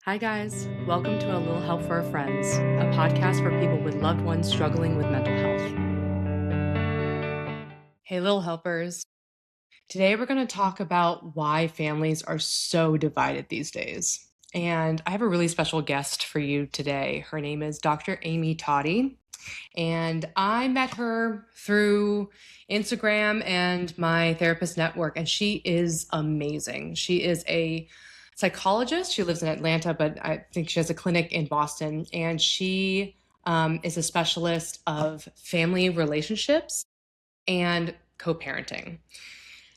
Hi, guys. Welcome to A Little Help for Our Friends, a podcast for people with loved ones struggling with mental health. Hey, little helpers. Today, we're going to talk about why families are so divided these days. And I have a really special guest for you today. Her name is Dr. Amy Todey. And I met her through Instagram and my therapist network, and she is amazing. She is a psychologist. She lives in Atlanta, but I think she has a clinic in Boston. And she is a specialist of family relationships and co-parenting.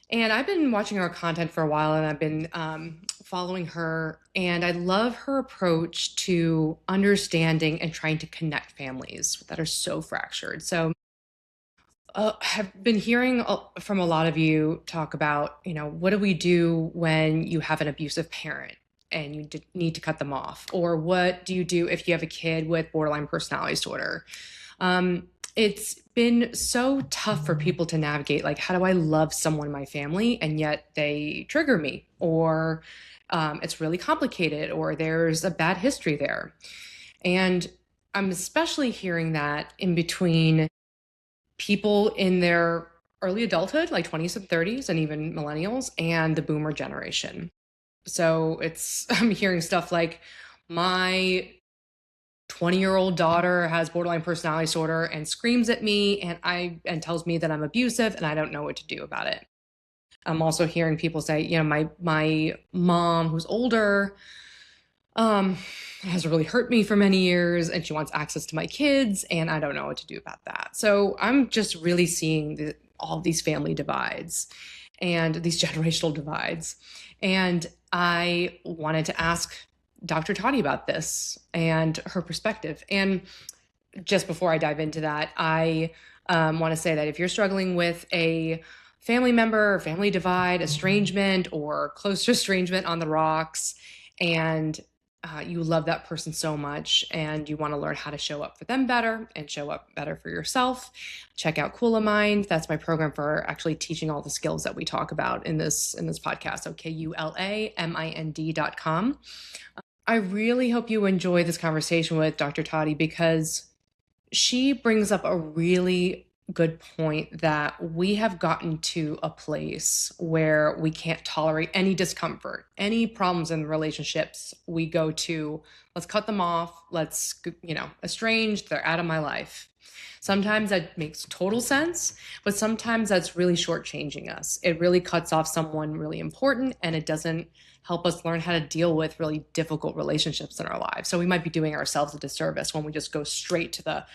And I've been watching her content for a while, and I've been following her. And I love her approach to understanding and trying to connect families that are so fractured. So I've been hearing from a lot of you talk about, what do we do when you have an abusive parent and you need to cut them off? Or what do you do if you have a kid with borderline personality disorder? It's been so tough for people to navigate, like, how do I love someone in my family and yet they trigger me? Or it's really complicated, or there's a bad history there. And I'm especially hearing that in between people in their early adulthood, like 20s and 30s, and even millennials, and the boomer generation. So I'm hearing stuff like, my 20-year-old daughter has borderline personality disorder and screams at me and tells me that I'm abusive and I don't know what to do about it. I'm also hearing people say, my mom, who's older, has really hurt me for many years, and she wants access to my kids, and I don't know what to do about that. So I'm just really seeing all these family divides and these generational divides. And I wanted to ask Dr. Todey about this and her perspective. And just before I dive into that, I want to say that if you're struggling with a family member, family divide, estrangement, or close to estrangement on the rocks, and you love that person so much and you want to learn how to show up for them better and show up better for yourself, check out Mind. That's my program for actually teaching all the skills that we talk about in this podcast. So KULAMIND.com. I really hope you enjoy this conversation with Dr. Todey, because she brings up a really good point that we have gotten to a place where we can't tolerate any discomfort, any problems in relationships. We go to, let's cut them off. Let's, estrange, they're out of my life. Sometimes that makes total sense, but sometimes that's really shortchanging us. It really cuts off someone really important, and it doesn't help us learn how to deal with really difficult relationships in our lives. So we might be doing ourselves a disservice when we just go straight to that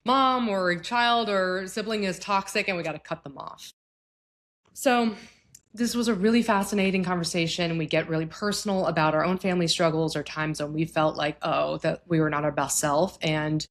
mom or child or sibling is toxic and we got to cut them off. So this was a really fascinating conversation. We get really personal about our own family struggles or times when we felt like, that we were not our best self. And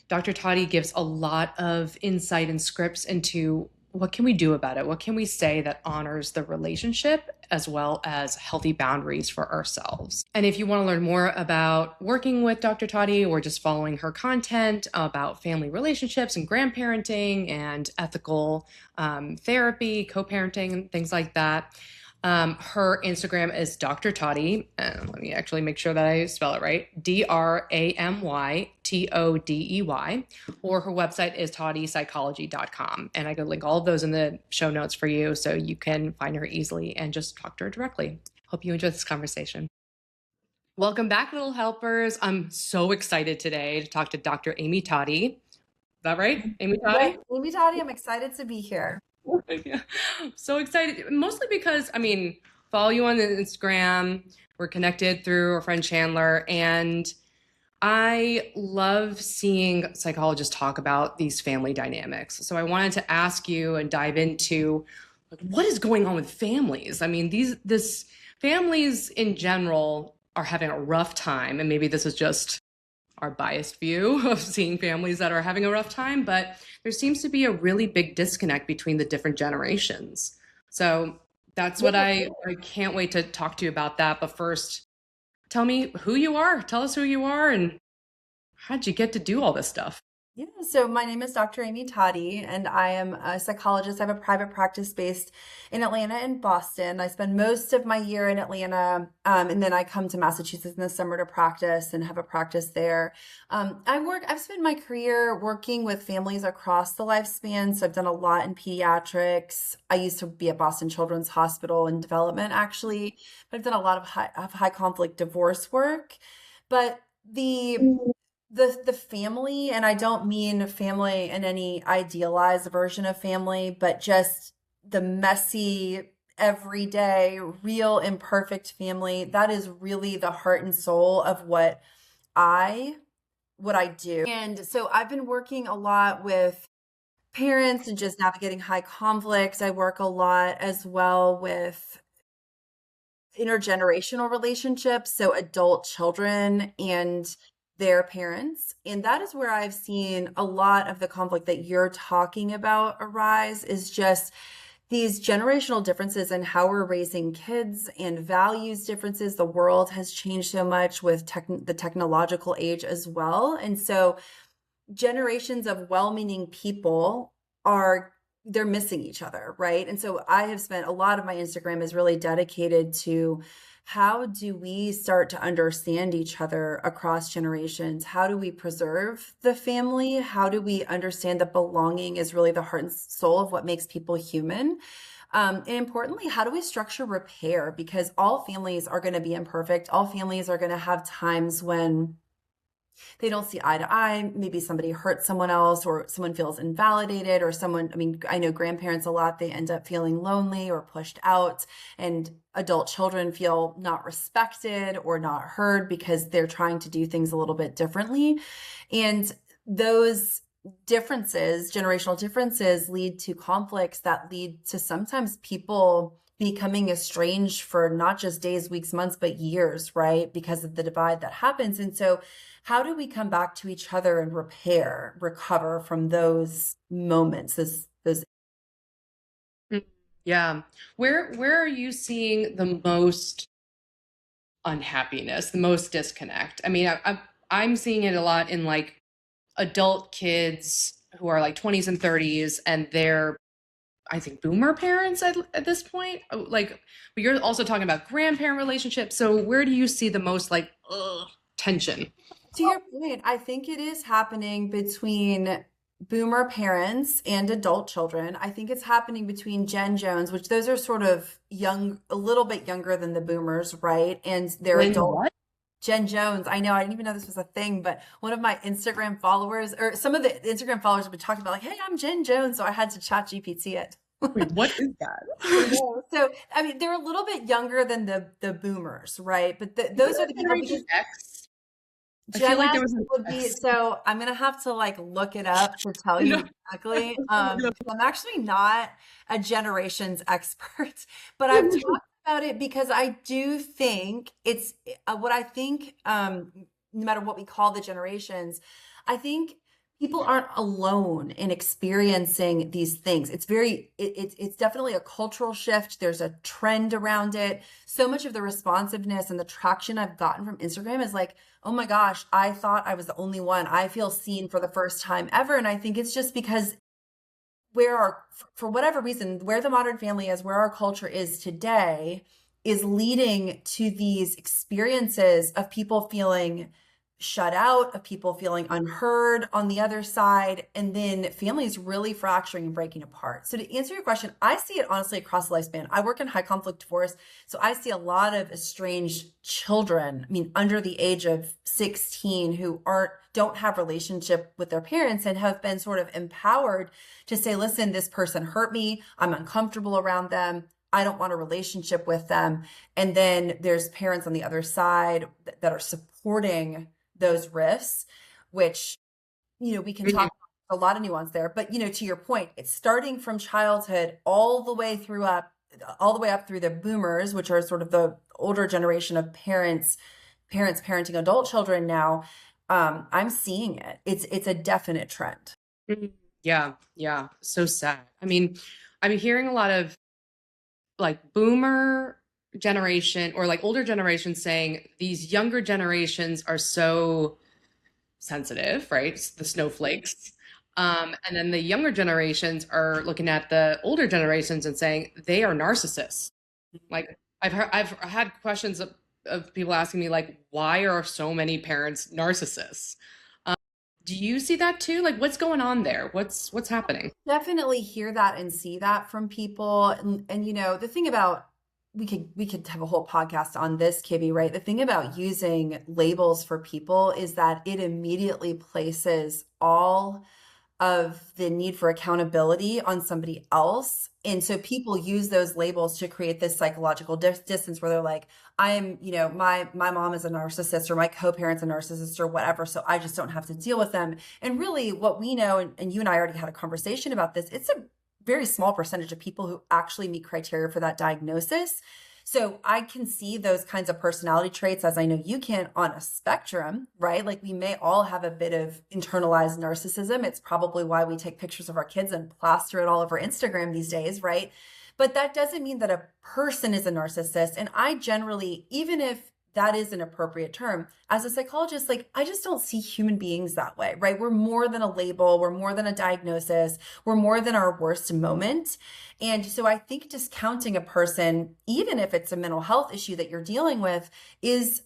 Dr. Todey gives a lot of insight and scripts into what can we do about it? What can we say that honors the relationship as well as healthy boundaries for ourselves? And if you want to learn more about working with Dr. Todey or just following her content about family relationships and grandparenting and ethical therapy, co-parenting, and things like that, her Instagram is Dr. Todey. Let me actually make sure that I spell it right. DRAMYTODEY. Or her website is toddeypsychology.com. And I can link all of those in the show notes for you so you can find her easily and just talk to her directly. Hope you enjoyed this conversation. Welcome back, little helpers. I'm so excited today to talk to Dr. Amy Todey. Is that right? Amy Todey? Yeah, Amy Todey, I'm excited to be here. Yeah. So excited, mostly because, follow you on Instagram. We're connected through our friend Chandler, and I love seeing psychologists talk about these family dynamics. So I wanted to ask you and dive into, like, what is going on with families? This families in general are having a rough time, and maybe this is just our biased view of seeing families that are having a rough time, but there seems to be a really big disconnect between the different generations. So that's what I can't wait to talk to you about that. But first, tell me who you are. Tell us who you are and how'd you get to do all this stuff? Yeah, so my name is Dr. Amy Todey, and I am a psychologist. I have a private practice based in Atlanta and Boston. I spend most of my year in Atlanta, and then I come to Massachusetts in the summer to practice and have a practice there. I've spent my career working with families across the lifespan. So I've done a lot in pediatrics. I used to be at Boston Children's Hospital in development, actually, but I've done a lot of high conflict divorce work. But the family, and I don't mean family in any idealized version of family, but just the messy, everyday, real imperfect family, that is really the heart and soul of I what I do. And so I've been working a lot with parents and just navigating high conflicts. I work a lot as well with intergenerational relationships, so adult children and their parents. And that is where I've seen a lot of the conflict that you're talking about arise, is just these generational differences in how we're raising kids and values differences. The world has changed so much with the technological age as well. And so generations of well-meaning people are they're missing each other, right? And so I have spent a lot of my Instagram is really dedicated to how do we start to understand each other across generations? How do we preserve the family? How do we understand that belonging is really the heart and soul of what makes people human? And importantly, how do we structure repair? Because all families are going to be imperfect. All families are going to have times when they don't see eye to eye. Maybe somebody hurts someone else, or someone feels invalidated, or someone, I mean, I know grandparents a lot, they end up feeling lonely or pushed out, and adult children feel not respected or not heard because they're trying to do things a little bit differently. And those differences, generational differences, lead to conflicts that lead to sometimes people becoming estranged for not just days, weeks, months, but years, right? Because of the divide that happens. And so how do we come back to each other and recover from those moments, those Mm, yeah. Where are you seeing the most unhappiness, the most disconnect? I mean, I'm seeing it a lot in like adult kids who are like 20s and 30s, and they're, I think, boomer parents at this point. Like, but you're also talking about grandparent relationships. So where do you see the most like tension? To your point, I think it is happening between boomer parents and adult children. I think it's happening between Gen Jones, which those are sort of young, a little bit younger than the boomers, right? And they're When adult. what? Gen Jones, I know, I didn't even know this was a thing, but one of my Instagram followers, or some of the Instagram followers have been talking about like, hey, I'm Gen Jones, so I had to chat GPT it. Wait, what is I that? know. So, I mean, they're a little bit younger than the boomers, right? But Isn't those are that the people, Generation because X? I feel Gen like X there was an would be, X. so I'm gonna have to like look it up to tell No. you exactly. Because I'm actually not a generations expert, but I've talked about it because I do think it's what I think, no matter what we call the generations, I think people aren't alone in experiencing these things. It's definitely a cultural shift. There's a trend around it. So much of the responsiveness and the traction I've gotten from Instagram is like, oh my gosh, I thought I was the only one. I feel seen for the first time ever. And I think it's just because for whatever reason, where the modern family is, where our culture is today, is leading to these experiences of people feeling shut out, of people feeling unheard on the other side, and then families really fracturing and breaking apart. So to answer your question, I see it honestly across the lifespan. I work in high conflict divorce, so I see a lot of estranged children, I mean, under the age of 16, who don't have relationship with their parents and have been sort of empowered to say, listen, this person hurt me. I'm uncomfortable around them. I don't want a relationship with them. And then there's parents on the other side that are supporting those risks, which, we can talk a lot of nuance there. But, to your point, it's starting from childhood all the way up through the boomers, which are sort of the older generation of parents parenting adult children now. I'm seeing it. It's a definite trend. Mhm. Yeah, yeah. So sad. I mean, I'm hearing a lot of like boomer generation or like older generation saying these younger generations are so sensitive, right? The snowflakes. And then the younger generations are looking at the older generations and saying they are narcissists. Like I've had questions of people asking me like, why are so many parents narcissists? Do you see that too? Like, what's going on there? What's happening? Definitely hear that and see that from people. And you know, the thing about we could have a whole podcast on this, Kibby, right? The thing about using labels for people is that it immediately places all of the need for accountability on somebody else. And so people use those labels to create this psychological distance where they're like, I'm, you know, my mom is a narcissist or my co-parent's a narcissist or whatever, so I just don't have to deal with them. And really what we know, and you and I already had a conversation about this, it's a very small percentage of people who actually meet criteria for that diagnosis. So I can see those kinds of personality traits, as I know you can, on a spectrum, right? Like we may all have a bit of internalized narcissism. It's probably why we take pictures of our kids and plaster it all over Instagram these days, right? But that doesn't mean that a person is a narcissist. And I generally, even if that is an appropriate term, as a psychologist, like I just don't see human beings that way, right? We're more than a label, we're more than a diagnosis, we're more than our worst moment. And so I think discounting a person, even if it's a mental health issue that you're dealing with, is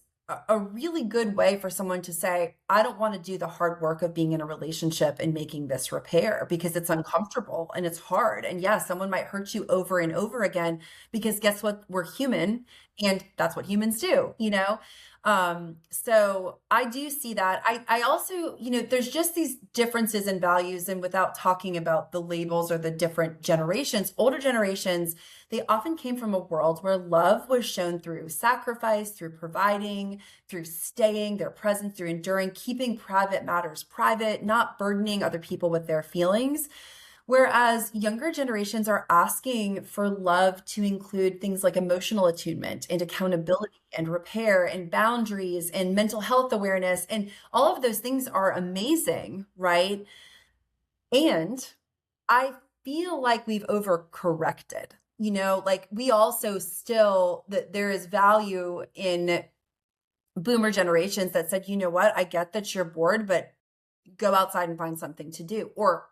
a really good way for someone to say, I don't want to do the hard work of being in a relationship and making this repair because it's uncomfortable and it's hard. And yeah, someone might hurt you over and over again because guess what? We're human and that's what humans do, you know? So I do see that. I also, you know, there's just these differences in values, and without talking about the labels or the different generations, older generations, they often came from a world where love was shown through sacrifice, through providing, through staying, their presence, through enduring, keeping private matters private, not burdening other people with their feelings. Whereas younger generations are asking for love to include things like emotional attunement and accountability and repair and boundaries and mental health awareness. And all of those things are amazing, right? And I feel like we've overcorrected. You know, like we also still, that there is value in boomer generations that said, you know what, I get that you're bored, but go outside and find something to do. Or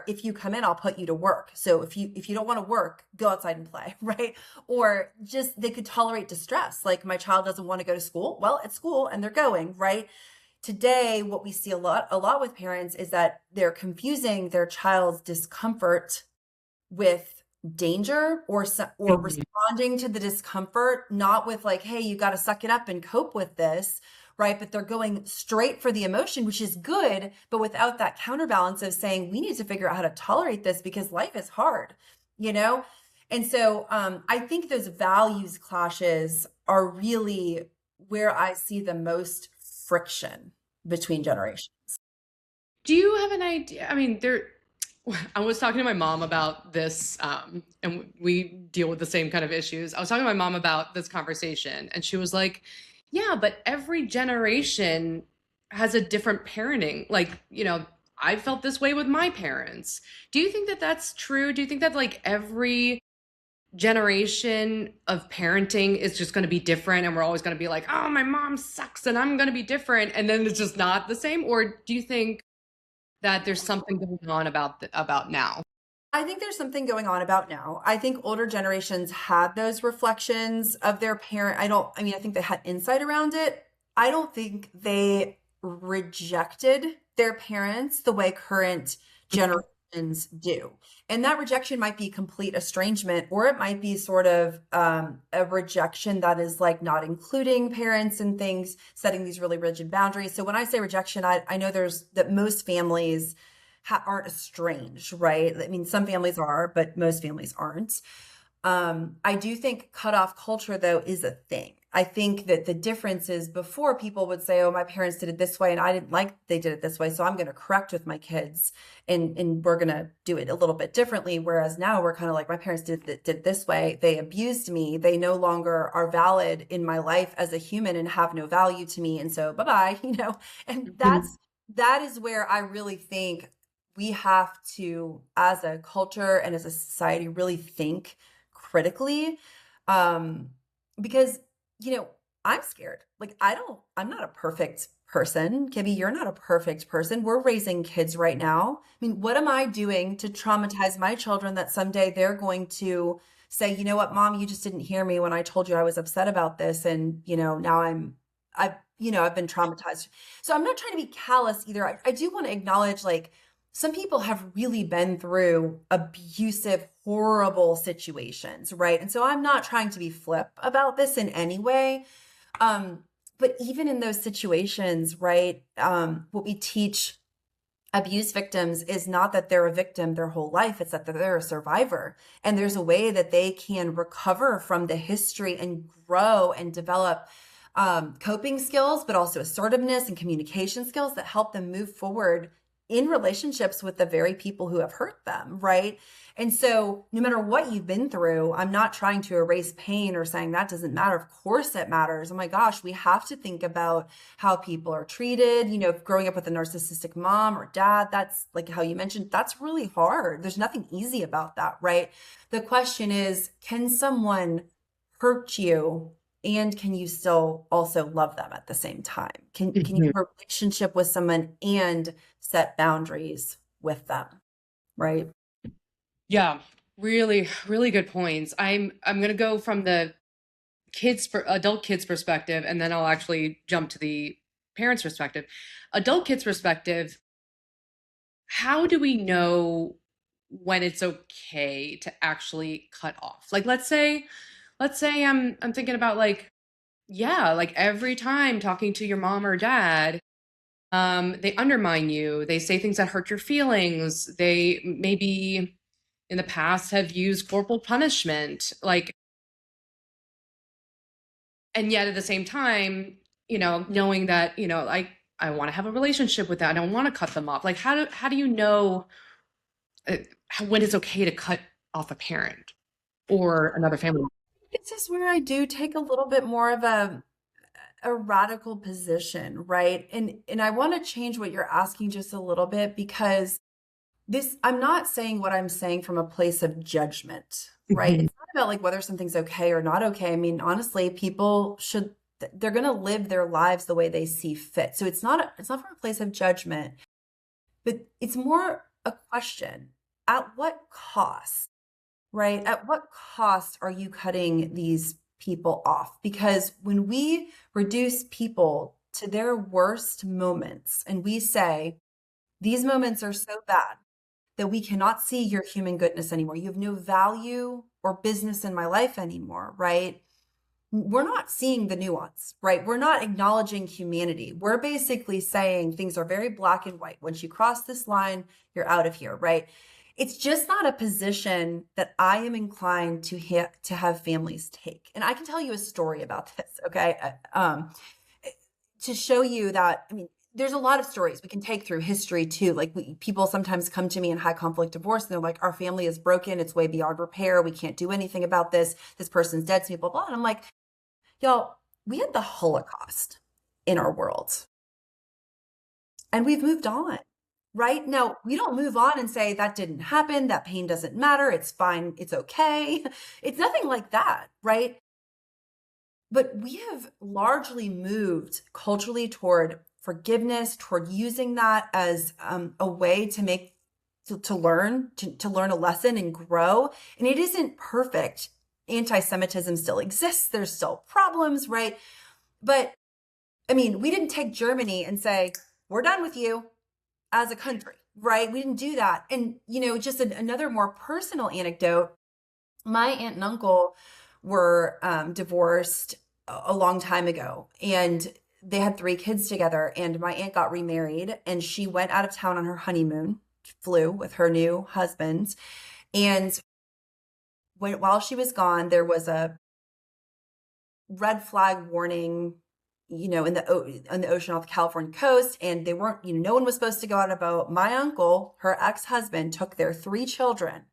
if you come in, I'll put you to work. So if you don't want to work, go outside and play, right? Or just they could tolerate distress. Like my child doesn't want to go to school. Well, it's school and they're going, right? Today, what we see a lot with parents is that they're confusing their child's discomfort with danger, or Mhm. responding to the discomfort, not with like, hey, you got to suck it up and cope with this, right? But they're going straight for the emotion, which is good, but without that counterbalance of saying, we need to figure out how to tolerate this because life is hard, you know? And so I think those values clashes are really where I see the most friction between generations. Do you have an idea? I mean, there. I was talking to my mom about this, and we deal with the same kind of issues. I was talking to my mom about this conversation, and she was like, "Yeah, but every generation has a different parenting. Like, you know, I felt this way with my parents. Do you think that that's true? Do you think that like every generation of parenting is just going to be different, and we're always going to be like, oh, my mom sucks, and I'm going to be different, and then it's just not the same? Or do you think that there's something going on about now? I think there's something going on about now. I think older generations had those reflections of their parent. I mean, I think they had insight around it. I don't think they rejected their parents the way current generations do. And that rejection might be complete estrangement, or it might be sort of a rejection that is like not including parents and things, setting these really rigid boundaries. So when I say rejection, I know there's that most families aren't estranged, right? I mean, some families are, but most families aren't. I do think cutoff culture, though, is a thing. I think that the difference is before people would say, oh, my parents did it this way and I didn't like they did it this way, so I'm going to correct with my kids and we're going to do it a little bit differently. Whereas now we're kind of like, my parents did it this way. They abused me. They no longer are valid in my life as a human and have no value to me. And so bye-bye, you know, and Mhm. that is where I really think we have to, as a culture and as a society, really think critically. Because, you know, I'm scared. Like, I'm not a perfect person. Kibby, you're not a perfect person. We're raising kids right now. I mean, what am I doing to traumatize my children that someday they're going to say, you know what, mom, you just didn't hear me when I told you I was upset about this. And, now I've been traumatized. So I'm not trying to be callous either. I do want to acknowledge, like, some people have really been through abusive, horrible situations, right? And so I'm not trying to be flip about this in any way. But even in those situations, right, what we teach abuse victims is not that they're a victim their whole life, it's that they're a survivor. And there's a way that they can recover from the history and grow and develop coping skills, but also assertiveness and communication skills that help them move forward in relationships with the very people who have hurt them, right? And so no matter what you've been through, I'm not trying to erase pain or saying that doesn't matter. Of course it matters. Oh my gosh, we have to think about how people are treated. Growing up with a narcissistic mom or dad, that's like how you mentioned, that's really hard. There's nothing easy about that, right? The question is, can someone hurt you and can you still also love them at the same time? Can you have a relationship with someone and set boundaries with them, right? Yeah, really, really good points. I'm gonna go from the adult kids perspective, and then I'll actually jump to the parents' perspective. Adult kids perspective, how do we know when it's okay to actually cut off? Like, let's say I'm thinking about, like, yeah, like every time talking to your mom or dad, they undermine you. They say things that hurt your feelings. They maybe in the past have used corporal punishment, like, and yet at the same time, knowing that, I want to have a relationship with that. I don't want to cut them off. Like, how do you know uh, when it's okay to cut off a parent or another family member? This is where I do take a little bit more of a radical position, right? And I want to change what you're asking just a little bit, because I'm not saying what I'm saying from a place of judgment, right? Mhm. It's not about like whether something's okay or not okay. I mean, honestly, people they're going to live their lives the way they see fit. So it's not from a place of judgment, but it's more a question. At what cost, right? At what cost are you cutting these people off? Because when we reduce people to their worst moments and we say, these moments are so bad that we cannot see your human goodness anymore. You have no value or business in my life anymore, right? We're not seeing the nuance, right? We're not acknowledging humanity. We're basically saying things are very black and white. Once you cross this line, you're out of here, right? It's just not a position that I am inclined to have families take. And I can tell you a story about this, okay? To show you that, I mean, there's a lot of stories we can take through history too. Like, people sometimes come to me in high conflict divorce and they're like, our family is broken. It's way beyond repair. We can't do anything about this. This person's dead to me, blah, blah. And I'm like, y'all, we had the Holocaust in our world and we've moved on, right? Now, we don't move on and say that didn't happen. That pain doesn't matter. It's fine. It's okay. It's nothing like that, right? But we have largely moved culturally toward forgiveness, toward using that as a way to learn a lesson and grow. And it isn't perfect. Anti-Semitism still exists. There's still problems, right? But I mean, we didn't take Germany and say, we're done with you as a country, right? We didn't do that. And, just another more personal anecdote, my aunt and uncle were divorced a long time ago, and they had 3 kids together. And my aunt got remarried and she went out of town on her honeymoon, flew with her new husband. And while she was gone, there was a red flag warning, in the ocean off the California coast, and they weren't, no one was supposed to go on a boat. My uncle, her ex-husband, took their 3 children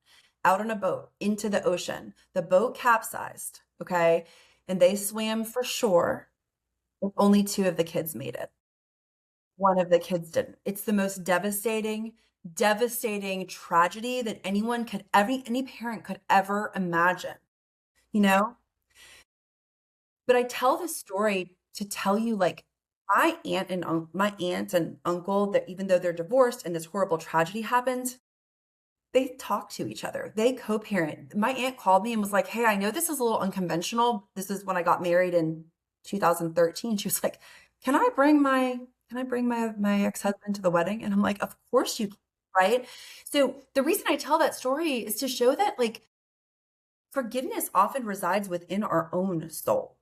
out on a boat into the ocean. The boat capsized, okay? And they swam for shore. Only 2 of the kids made it. One of the kids didn't. It's the most devastating tragedy that any parent could ever imagine, you know? But I tell this story to tell you, like, my aunt and uncle, that even though they're divorced and this horrible tragedy happened, they talk to each other. They co-parent. My aunt called me and was like, "Hey, I know this is a little unconventional. This is when I got married in 2013." She was like, "Can I bring my ex-husband to the wedding?" And I'm like, "Of course you can," right? So the reason I tell that story is to show that like forgiveness often resides within our own soul,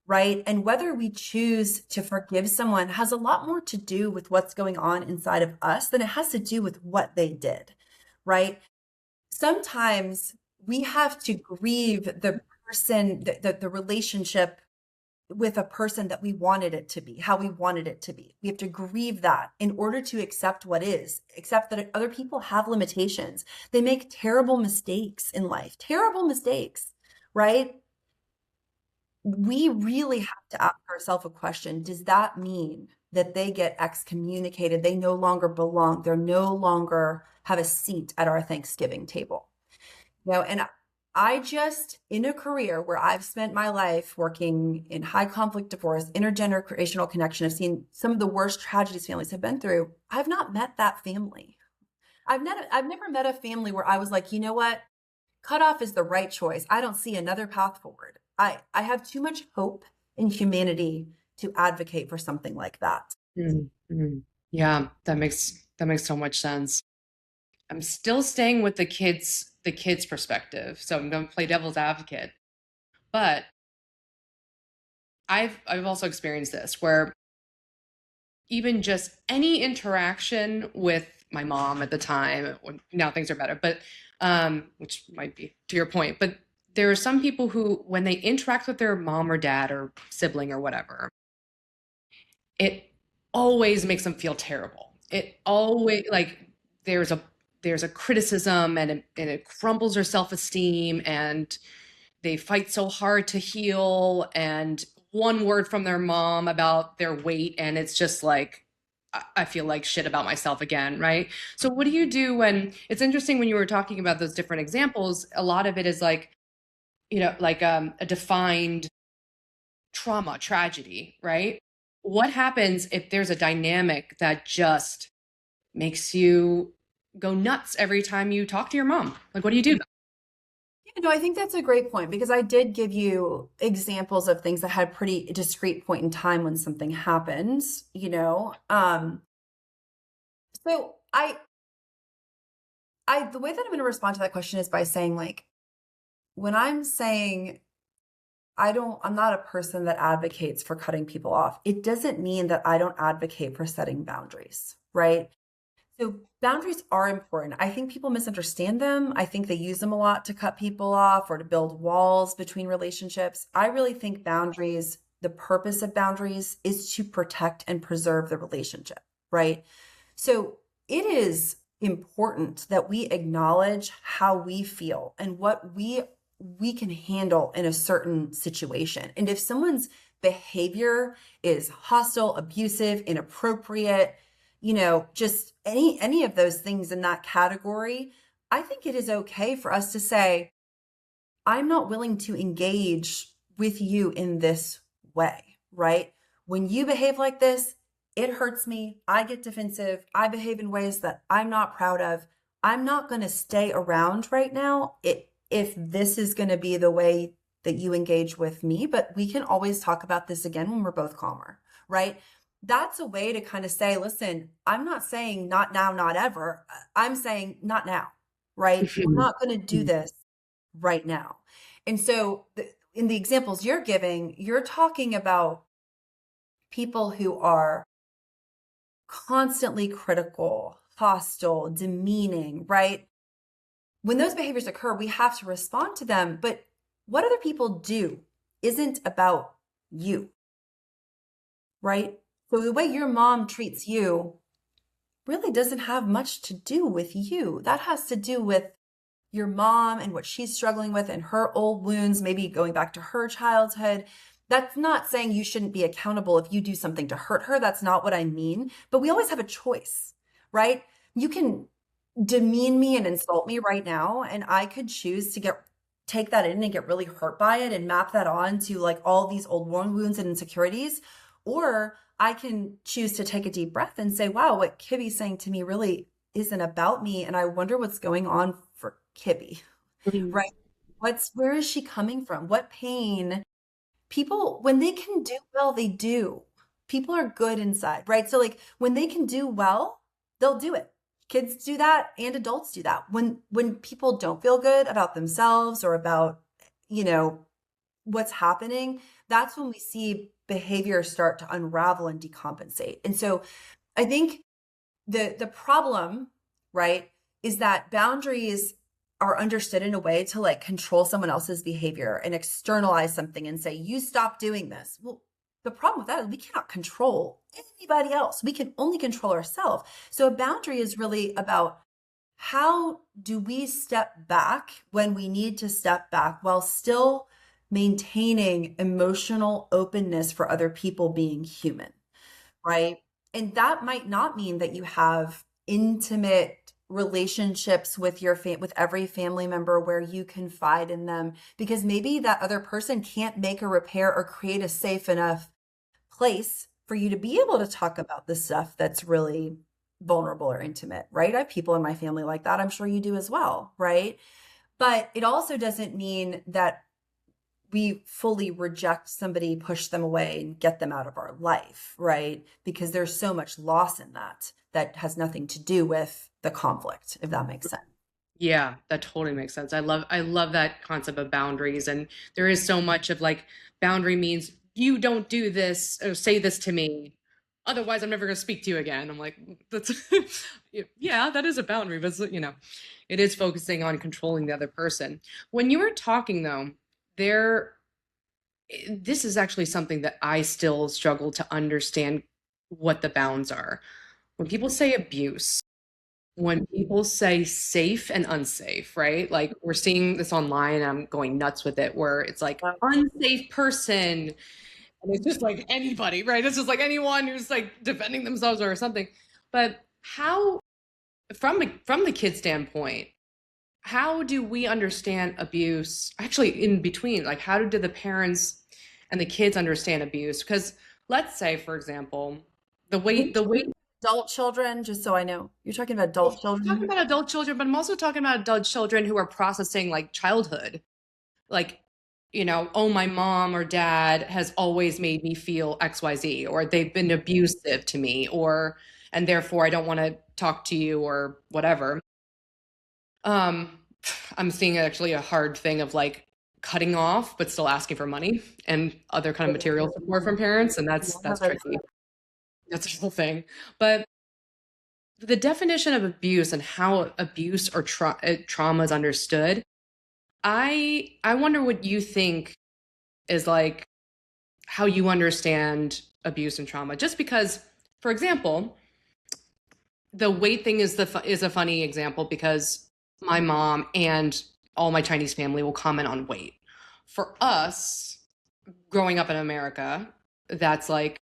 right? And whether we choose to forgive someone has a lot more to do with what's going on inside of us than it has to do with what they did, right? Sometimes we have to grieve the person, the relationship with a person that we wanted it to be, how we wanted it to be. We have to grieve that in order to accept what is, accept that other people have limitations. They make terrible mistakes in life, terrible mistakes, right? We really have to ask ourselves a question. Does that mean that they get excommunicated? They no longer belong. They're no longer have a seat at our Thanksgiving table. And I just, in a career where I've spent my life working in high conflict divorce, intergenerational connection, I've seen some of the worst tragedies families have been through. I've not met that family. I've never met a family where I was like, you know what? Cutoff is the right choice. I don't see another path forward. I have too much hope in humanity to advocate for something like that. Mm-hmm. Yeah, that makes so much sense. I'm still staying with the kids perspective. So I'm going to play devil's advocate. But I've also experienced this where even just any interaction with my mom at the time, now things are better, but which might be to your point, but there are some people who, when they interact with their mom or dad or sibling or whatever, it always makes them feel terrible. It always like there's a there's a criticism and it crumbles their self-esteem and they fight so hard to heal and one word from their mom about their weight and it's just like I feel like shit about myself again, right? So what do you do when it's interesting when you were talking about those different examples, a lot of it is like, like a defined trauma, tragedy, right? What happens if there's a dynamic that just makes you go nuts every time you talk to your mom? Like, what do you do? Yeah, no, I think that's a great point because I did give you examples of things that had pretty discrete point in time when something happens. So the way that I'm going to respond to that question is by saying like, when I'm saying I'm not a person that advocates for cutting people off, it doesn't mean that I don't advocate for setting boundaries, right? So boundaries are important. I think people misunderstand them. I think they use them a lot to cut people off or to build walls between relationships. I really think boundaries, the purpose of boundaries is to protect and preserve the relationship, right? So it is important that we acknowledge how we feel and what we can handle in a certain situation. And if someone's behavior is hostile, abusive, inappropriate, just any of those things in that category, I think it is okay for us to say, I'm not willing to engage with you in this way, right? When you behave like this, it hurts me. I get defensive. I behave in ways that I'm not proud of. I'm not going to stay around right now if this is going to be the way that you engage with me, but we can always talk about this again when we're both calmer, right? That's a way to kind of say, listen, I'm not saying not now, not ever. I'm saying not now, right? We're not going to do this right now. And so in the examples you're giving, you're talking about people who are constantly critical, hostile, demeaning, right? When those behaviors occur, we have to respond to them. But what other people do isn't about you, right? So the way your mom treats you really doesn't have much to do with you. That has to do with your mom and what she's struggling with and her old wounds, maybe going back to her childhood. That's not saying you shouldn't be accountable if you do something to hurt her. That's not what I mean. But we always have a choice, right? You can demean me and insult me right now, and I could choose to take that in and get really hurt by it and map that on to like all these old wounds and insecurities. Or I can choose to take a deep breath and say, wow, what Kibby's saying to me really isn't about me. And I wonder what's going on for Kibby, Mhm. right? Where is she coming from? What pain? People, when they can do well, they do. People are good inside, right? So like when they can do well, they'll do it. Kids do that and adults do that. When people don't feel good about themselves or about, you know, what's happening, that's when we see behavior start to unravel and decompensate. And so I think the problem, right, is that boundaries are understood in a way to like control someone else's behavior and externalize something and say, you stop doing this. Well, the problem with that is we cannot control anybody else. We can only control ourselves. So a boundary is really about how do we step back when we need to step back while still maintaining emotional openness for other people being human, right? And that might not mean that you have intimate relationships with with every family member where you confide in them, because maybe that other person can't make a repair or create a safe enough place for you to be able to talk about the stuff that's really vulnerable or intimate, right? I have people in my family like that. I'm sure you do as well, right? But it also doesn't mean that we fully reject somebody, push them away, and get them out of our life, right? Because there's so much loss in that that has nothing to do with the conflict, if that makes sense. Yeah, that totally makes sense. I love that concept of boundaries, and there is so much of like boundary means you don't do this or say this to me. Otherwise, I'm never going to speak to you again. I'm like, that's yeah, that is a boundary, but it is focusing on controlling the other person. When you were talking though, there this is actually something that I still struggle to understand what the bounds are. When people say abuse, when people say safe and unsafe, right? Like we're seeing this online, and I'm going nuts with it, where it's like unsafe person, and it's just like anybody, right? It's just like anyone who's like defending themselves or something. But how, from the kid standpoint, how do we understand abuse? Actually, in between, like how do the parents and the kids understand abuse? Because let's say, for example, the Are way you the way adult children, just so I know? You're talking about Well, adult I'm talking children? about adult children, but I'm also talking about adult children who are processing like childhood. Like, oh, my mom or dad has always made me feel XYZ, or they've been abusive to me, and therefore I don't want to talk to you or whatever. Um, I'm seeing actually a hard thing of like cutting off, but still asking for money and other kind of material support from parents. And that's tricky. That's a whole thing. But the definition of abuse and how abuse or trauma is understood, I wonder what you think is like how you understand abuse and trauma. Just because, for example, the weight thing is a funny example because my mom and all my Chinese family will comment on weight. For us, growing up in America, that's like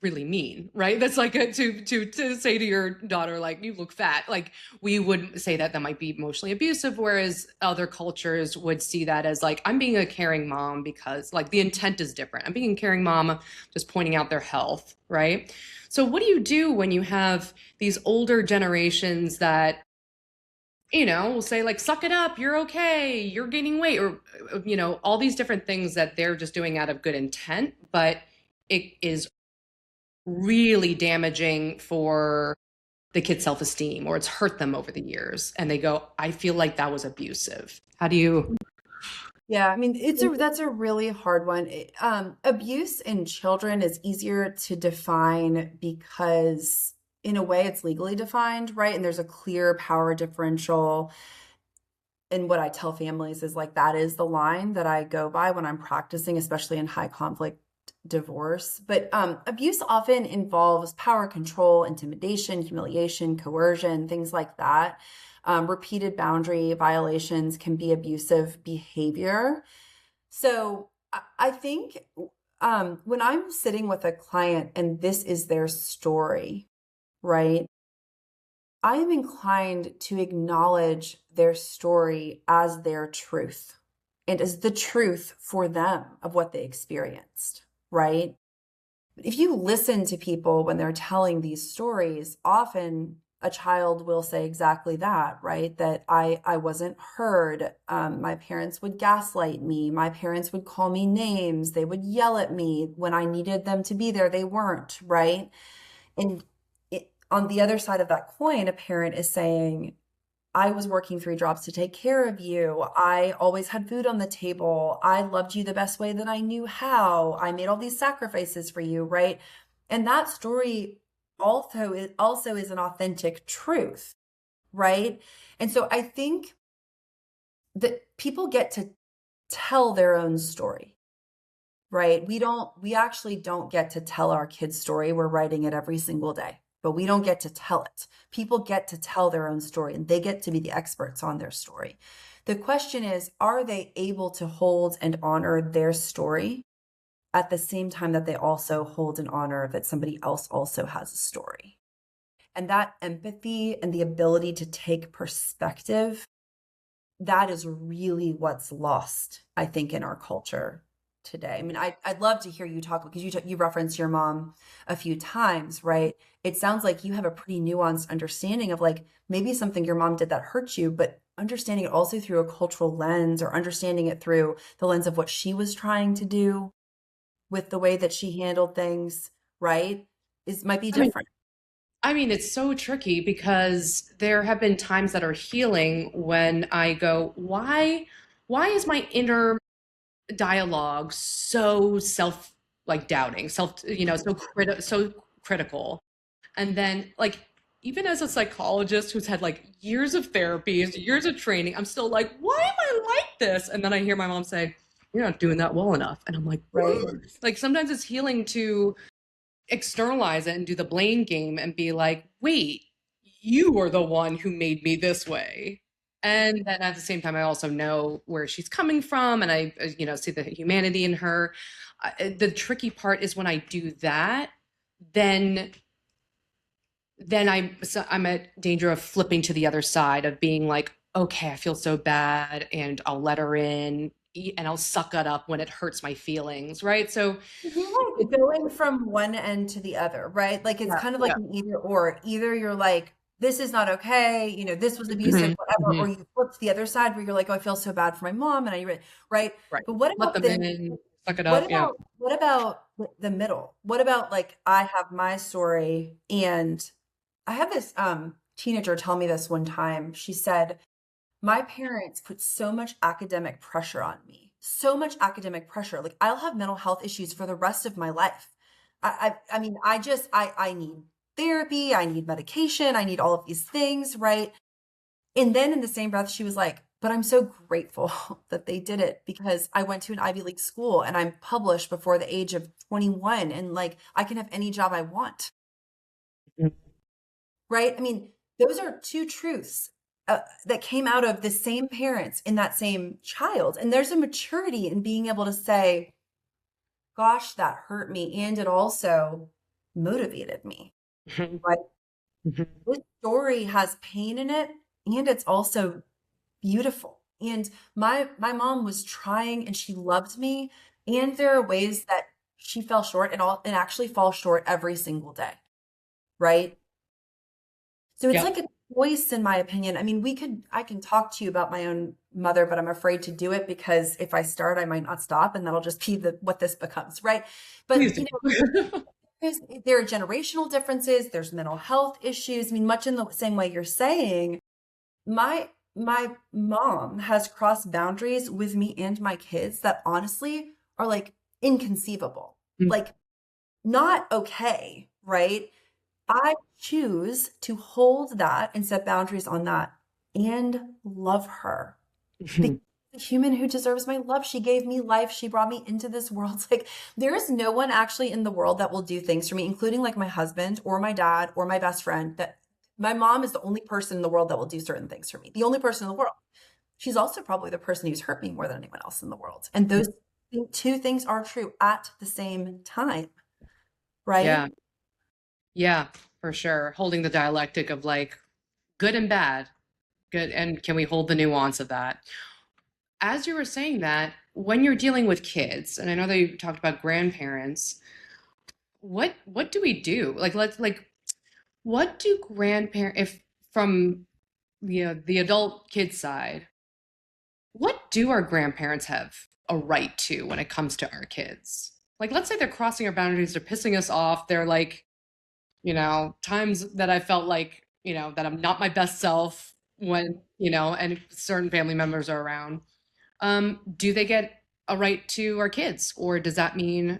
really mean, right? That's like to say to your daughter, like, you look fat. Like, we would say that might be emotionally abusive, whereas other cultures would see that as like, I'm being a caring mom because like the intent is different. I'm being a caring mom, just pointing out their health, right? So what do you do when you have these older generations that will say like, suck it up, you're okay, you're gaining weight, or all these different things that they're just doing out of good intent, but it is really damaging for the kid's self-esteem, or it's hurt them over the years, and they go, I feel like that was abusive. How do you Yeah, I mean, that's a really hard one. Abuse in children is easier to define because, in a way, it's legally defined, right? And there's a clear power differential. And what I tell families is like that is the line that I go by when I'm practicing, especially in high conflict divorce. But abuse often involves power control, intimidation, humiliation, coercion, things like that. Repeated boundary violations can be abusive behavior. So I think when I'm sitting with a client and this is their story, right? I am inclined to acknowledge their story as their truth and as the truth for them of what they experienced, right? If you listen to people when they're telling these stories, often a child will say exactly that, right? That I wasn't heard. My parents would gaslight me. My parents would call me names. They would yell at me when I needed them to be there. They weren't, right? And on the other side of that coin, a parent is saying, I was working three jobs to take care of you. I always had food on the table. I loved you the best way that I knew how. I made all these sacrifices for you, right? And that story also is an authentic truth, right? And so I think that people get to tell their own story, right? We actually don't get to tell our kids' story. We're writing it every single day, but we don't get to tell it. People get to tell their own story and they get to be the experts on their story. The question is, are they able to hold and honor their story at the same time that they also hold and honor that somebody else also has a story? And that empathy and the ability to take perspective, that is really what's lost, I think, in our culture today. I mean, I'd love to hear you talk because you referenced your mom a few times, right? It sounds like you have a pretty nuanced understanding of like maybe something your mom did that hurt you, but understanding it also through a cultural lens or understanding it through the lens of what she was trying to do with the way that she handled things, right? Is might be I mean, different. it's so tricky because there have been times that are healing when I go, why is my inner dialogue so self like doubting, so critical. And then like even as a psychologist who's had like years of therapies, years of training, I'm still like, why am I like this? And then I hear my mom say, you're not doing that well enough. And I'm like, Right. like sometimes it's healing to externalize it and do the blame game and be like, wait, you are the one who made me this way. And then at the same time, I also know where she's coming from and I, see the humanity in her. The tricky part is when I do that, then I'm at danger of flipping to the other side of being like, okay, I feel so bad and I'll let her in and I'll suck it up when it hurts my feelings, right? So You're like going from one end to the other, right? Like it's yeah, kind of like yeah. an either or. Either you're like, this is not okay, this was abusive, Mhm, whatever, or mhm. you flip to the other side where you're like, oh, I feel so bad for my mom, and right? Right. But what Let about them this? in, suck it What up. Yeah. about what about the middle? What about like I have my story and I had this teenager tell me this one time. She said, my parents put so much academic pressure on me, so much academic pressure. Like I'll have mental health issues for the rest of my life. I mean, I need therapy, I need medication, I need all of these things, right? And then in the same breath, she was like, but I'm so grateful that they did it because I went to an Ivy League school and I'm published before the age of 21 and like I can have any job I want, Mhm. right? I mean, those are two truths that came out of the same parents in that same child. And there's a maturity in being able to say, gosh, that hurt me. And it also motivated me, Mhm. right? Mhm. This story has pain in it and it's also beautiful. And my mom was trying and she loved me. And there are ways that she fell short and actually falls short every single day, right? So it's Yep. like a choice, in my opinion. I mean, I can talk to you about my own mother, but I'm afraid to do it because if I start, I might not stop, and that'll just be what this becomes, right? But Please do. there are generational differences. There's mental health issues. I mean, much in the same way you're saying, my mom has crossed boundaries with me and my kids that honestly are like inconceivable, like not okay, right? I choose to hold that and set boundaries on that and love her because Mhm. she's a human who deserves my love. She gave me life. She brought me into this world. Like there is no one actually in the world that will do things for me, including like my husband or my dad or my best friend. That my mom is the only person in the world that will do certain things for me. The only person in the world. She's also probably the person who's hurt me more than anyone else in the world. And those two things are true at the same time, right? Yeah. Yeah, for sure. Holding the dialectic of like good and bad. Good. And can we hold the nuance of that? As you were saying that, when you're dealing with kids, and I know that you talked about grandparents, what do we do? What do grandparents, if from the adult kid side, what do our grandparents have a right to when it comes to our kids? Like, let's say they're crossing our boundaries, they're pissing us off, they're like, times that I felt like, that I'm not my best self when, and certain family members are around. Do they get a right to our kids, or does that mean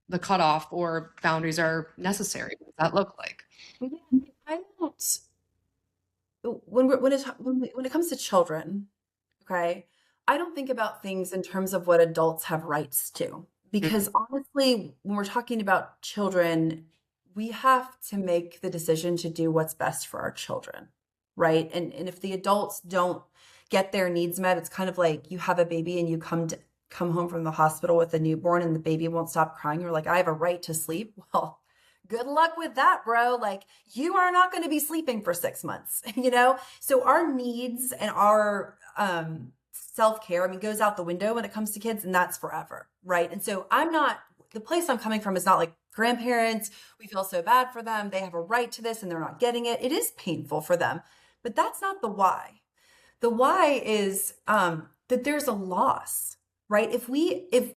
the cutoff or boundaries are necessary? What does that look like? Yeah, I don't. When it comes to children, okay, I don't think about things in terms of what adults have rights to. Because Mhm. honestly, when we're talking about children, we have to make the decision to do what's best for our children, right? And if the adults don't get their needs met, it's kind of like you have a baby and you come home from the hospital with a newborn and the baby won't stop crying. You're like, I have a right to sleep. Well, good luck with that, bro. Like, you are not going to be sleeping for 6 months, you know? So our needs and our self-care, I mean, goes out the window when it comes to kids, and that's forever, right? And so the place I'm coming from is not like grandparents, we feel so bad for them, they have a right to this and they're not getting it. It is painful for them, but that's not the why. The why is that there's a loss, right? If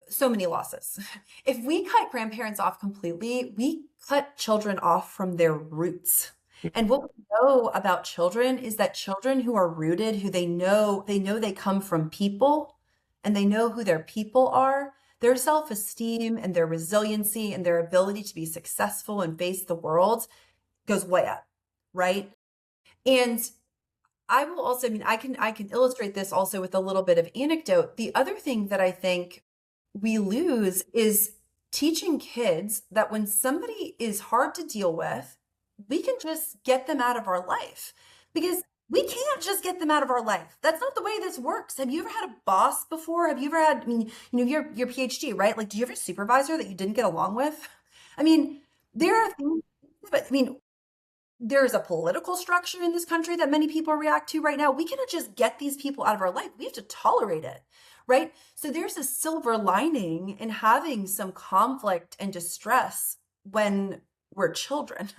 so many losses. If we cut grandparents off completely, we cut children off from their roots. And what we know about children is that children who are rooted, who they know they come from people and they know who their people are, their self-esteem and their resiliency and their ability to be successful and face the world goes way up, right? And I will also, I mean, I can illustrate this also with a little bit of anecdote. The other thing that I think we lose is teaching kids that when somebody is hard to deal with, we can just get them out of our life, because we can't just get them out of our life. That's not the way this works. Have you ever had a boss before? Have you ever had, I mean, your PhD, right? Like, do you have a supervisor that you didn't get along with? I mean, there are things, but I mean, there's a political structure in this country that many people react to right now. We cannot just get these people out of our life. We have to tolerate it, right? So there's a silver lining in having some conflict and distress when we're children,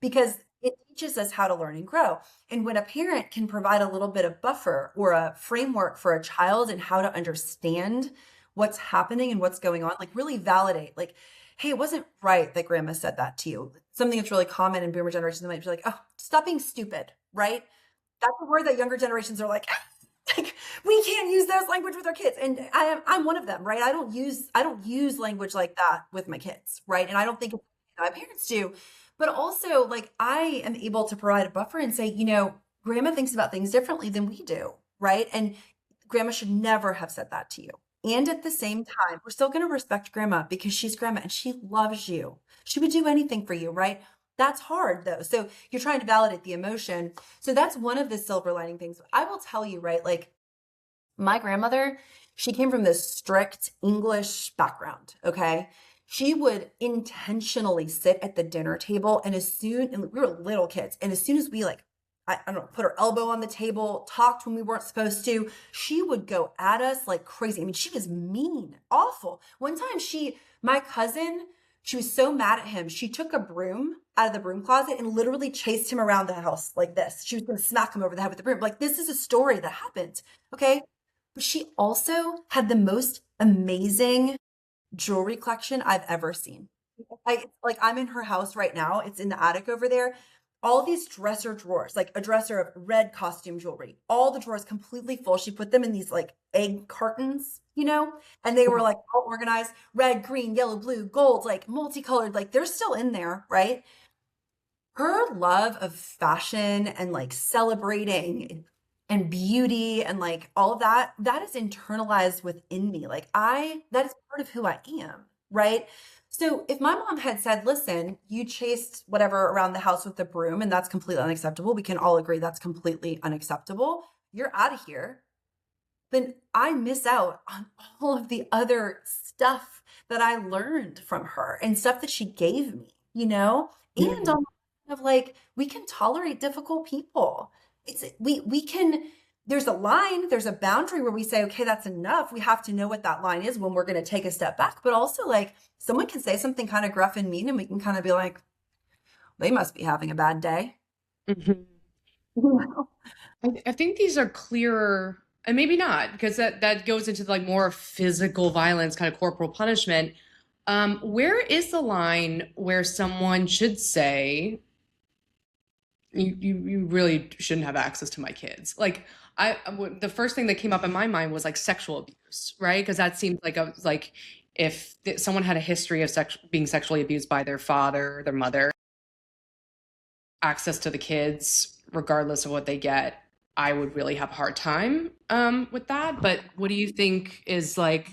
because it teaches us how to learn and grow. And when a parent can provide a little bit of buffer or a framework for a child and how to understand what's happening and what's going on, like really validate, like, hey, it wasn't right that grandma said that to you. Something that's really common in boomer generations, they might be like, oh, stop being stupid, right? That's a word that younger generations are like, like, we can't use this language with our kids. And I'm one of them, right? I don't use language like that with my kids, right? And I don't think it's something that my parents do. But also, like, I am able to provide a buffer and say, grandma thinks about things differently than we do, right? And grandma should never have said that to you. And at the same time, we're still going to respect grandma because she's grandma and she loves you. She would do anything for you, right? That's hard though. So you're trying to validate the emotion. So that's one of the silver lining things. I will tell you, right? Like, my grandmother, she came from this strict English background, okay? She would intentionally sit at the dinner table, and we were little kids, and as soon as we, like, I don't know, put her elbow on the table, talked when we weren't supposed to, she would go at us like crazy. I mean, she was mean, awful. One time my cousin, she was so mad at him, she took a broom out of the broom closet and literally chased him around the house like this. She was going to smack him over the head with the broom. Like, this is a story that happened, okay? But she also had the most amazing jewelry collection I've ever seen. I'm in her house right now. It's in the attic over there. All these dresser drawers, like a dresser of red costume jewelry, all the drawers completely full. She put them in these like egg cartons, and they were like all organized, red, green, yellow, blue, gold, like multicolored, like they're still in there, right? Her love of fashion and like celebrating and beauty and like all of that is internalized within me. That is part of who I am, right? So if my mom had said, listen, you chased whatever around the house with the broom and that's completely unacceptable, we can all agree that's completely unacceptable, you're out of here, then I miss out on all of the other stuff that I learned from her and stuff that she gave me, and Mhm. on of like, we can tolerate difficult people. We can there's a line, there's a boundary where we say, okay, that's enough. We have to know what that line is when we're going to take a step back. But also, like, someone can say something kind of gruff and mean, and we can kind of be like, they must be having a bad day. Mhm. I think these are clearer, and maybe not, because that goes into like more physical violence, kind of corporal punishment. Where is the line where someone should say, you really shouldn't have access to my kids? Like the first thing that came up in my mind was like sexual abuse, right? Because that seems like like if someone had a history of being sexually abused by their father, their mother, access to the kids, regardless of what they get, I would really have a hard time with that. But what do you think is like,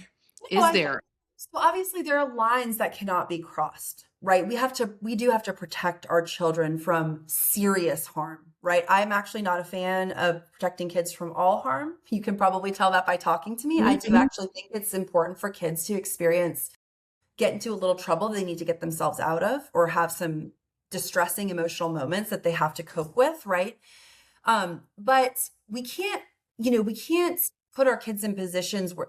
No, is there? so obviously there are lines that cannot be crossed, right? We do have to protect our children from serious harm, right? I'm actually not a fan of protecting kids from all harm. You can probably tell that by talking to me. I do Mhm. actually think it's important for kids to get into a little trouble they need to get themselves out of, or have some distressing emotional moments that they have to cope with, right? But we can't put our kids in positions where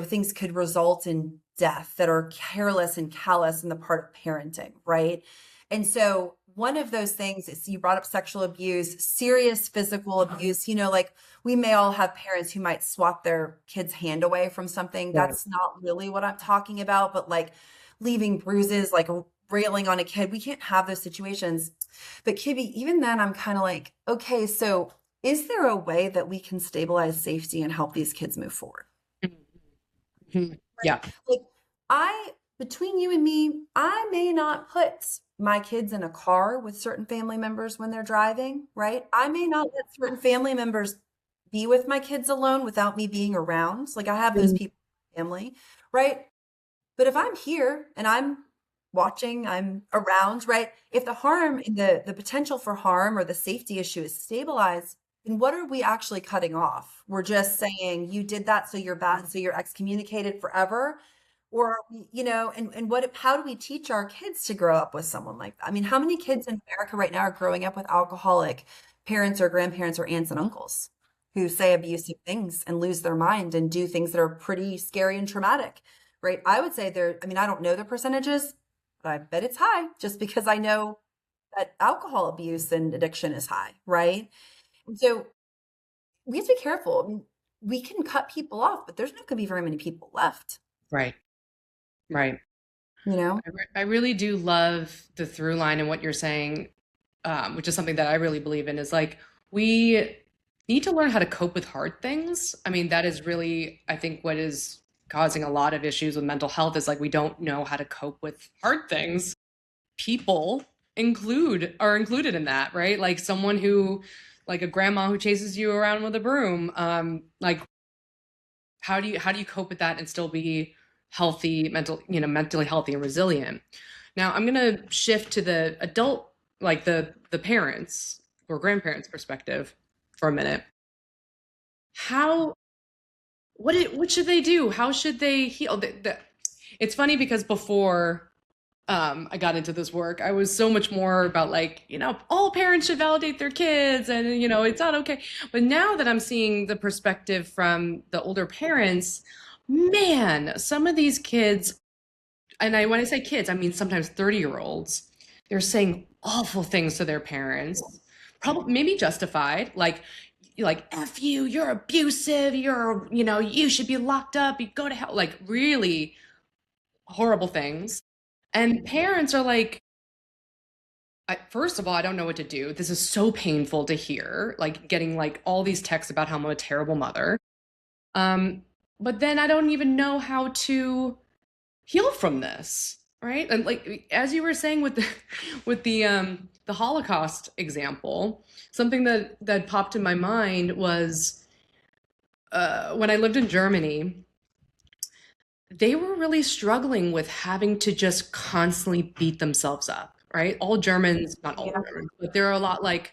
things could result in death that are careless and callous in the part of parenting, right? And so one of those things is, you brought up sexual abuse, serious physical abuse. Like, we may all have parents who might swat their kid's hand away from something. Right. That's not really what I'm talking about, but like leaving bruises, like railing on a kid, we can't have those situations. But Kibby, even then, I'm kind of like, okay, so is there a way that we can stabilize safety and help these kids move forward? Mhm. Right? Yeah. Like, between you and me, I may not put my kids in a car with certain family members when they're driving, right? I may not let certain family members be with my kids alone without me being around. Like, I have those Mhm. people in my family, right? But if I'm here and I'm watching, I'm around, right? If the harm and the potential for harm or the safety issue is stabilized, then what are we actually cutting off? We're just saying you did that, so you're bad, so you're excommunicated forever. Or, and how do we teach our kids to grow up with someone like that? I mean, how many kids in America right now are growing up with alcoholic parents or grandparents or aunts and uncles who say abusive things and lose their mind and do things that are pretty scary and traumatic? Right? I would say I mean, I don't know the percentages, but I bet it's high, just because I know that alcohol abuse and addiction is high, right? And so we have to be careful. I mean, we can cut people off, but there's not going to be very many people left, Right. Right. you know? I really do love the through line in what you're saying, which is something that I really believe in, is like we need to learn how to cope with hard things. I mean, that is really, I think, what is causing a lot of issues with mental health is like we don't know how to cope with hard things. People are included in that, right? Like someone who, like a grandma who chases you around with a broom. Like how do you cope with that and still be healthy, mentally healthy and resilient? Now I'm gonna shift to the adult, like the parents or grandparents perspective for a minute. How what should they do? How should they heal? It's funny because before I got into this work, I was so much more about like, all parents should validate their kids and, it's not okay. But now that I'm seeing the perspective from the older parents, man, some of these kids, and when I say kids, I mean sometimes 30-year-olds, they're saying awful things to their parents, probably maybe justified, like F you, you're abusive, you should be locked up, you go to hell, like really horrible things. And parents are like, first of all, I don't know what to do. This is so painful to hear, like getting like all these texts about how I'm a terrible mother. Um, but then I don't even know how to heal from this, right? And like as you were saying with the with the Holocaust example, something that popped in my mind was when I lived in Germany, they were really struggling with having to just constantly beat themselves up, right? All Germans, not all Yeah. Germans, but there are a lot like,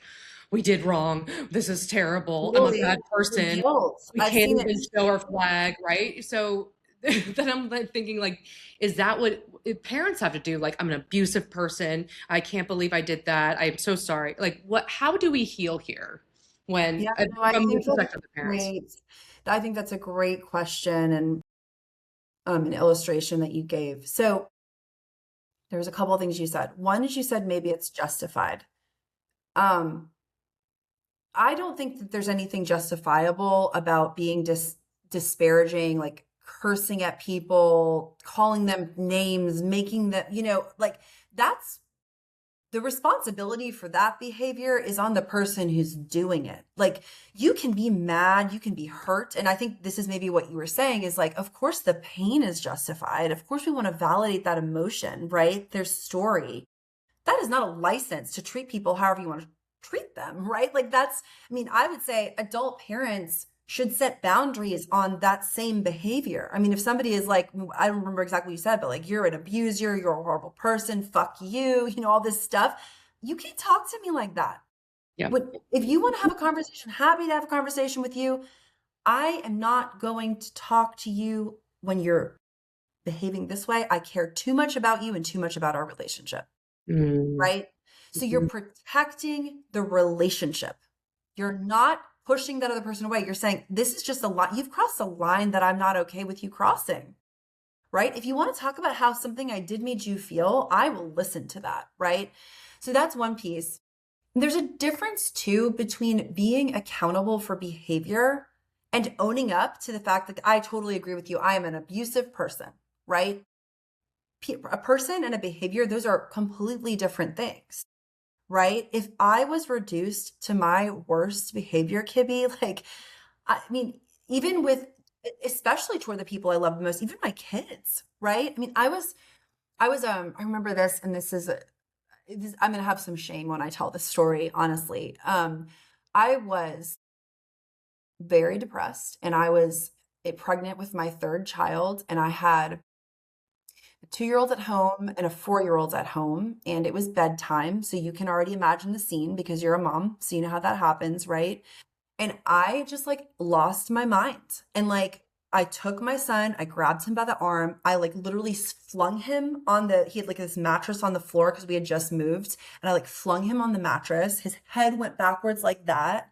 we did wrong. This is terrible. I'm a Totally. bad The person. guilt. We I've can't seen it. even show our flag, right? So then I'm like thinking like, is that what parents have to do? Like, I'm an abusive person. I can't believe I did that. I'm so sorry. Like, how do we heal here? when Yeah, no, I from the think that's perspective of the parents? great. I think that's a great question and an illustration that you gave. So there's a couple of things you said. One is you said maybe it's justified. Um, I don't think that there's anything justifiable about being disparaging, like cursing at people, calling them names, making them, like that's the responsibility for that behavior is on the person who's doing it. Like you can be mad, you can be hurt. And I think this is maybe what you were saying is like, of course, the pain is justified. Of course, we want to validate that emotion, right? Their story. That is not a license to treat people however you want to treat them, right? Like I mean, I would say adult parents should set boundaries on that same behavior. I mean, if somebody is like, I don't remember exactly what you said, but like, you're an abuser, you're a horrible person, fuck you, all this stuff. You can't talk to me like that. Yeah. If you want to have a conversation, happy to have a conversation with you. I am not going to talk to you when you're behaving this way. I care too much about you and too much about our relationship. Mm. Right? So you're protecting the relationship. You're not pushing that other person away. You're saying, this is just a line. You've crossed a line that I'm not okay with you crossing. Right? If you want to talk about how something I did made you feel, I will listen to that. Right? So that's one piece. There's a difference too between being accountable for behavior and owning up to the fact that I totally agree with you. I am an abusive person. Right? A person and a behavior, those are completely different things, right? If I was reduced to my worst behavior, Kibby, like, I mean, even with, especially toward the people I love the most, even my kids, right? I mean, I remember this, and I'm going to have some shame when I tell this story, honestly. I was very depressed and I was pregnant with my third child, and I had a 2-year-old at home and a 4-year-old at home, and it was bedtime. So you can already imagine the scene because you're a mom. So you know how that happens, right? And I just like lost my mind. And like, I took my son, I grabbed him by the arm. I like literally flung him he had like this mattress on the floor because we had just moved. And I like flung him on the mattress. His head went backwards like that,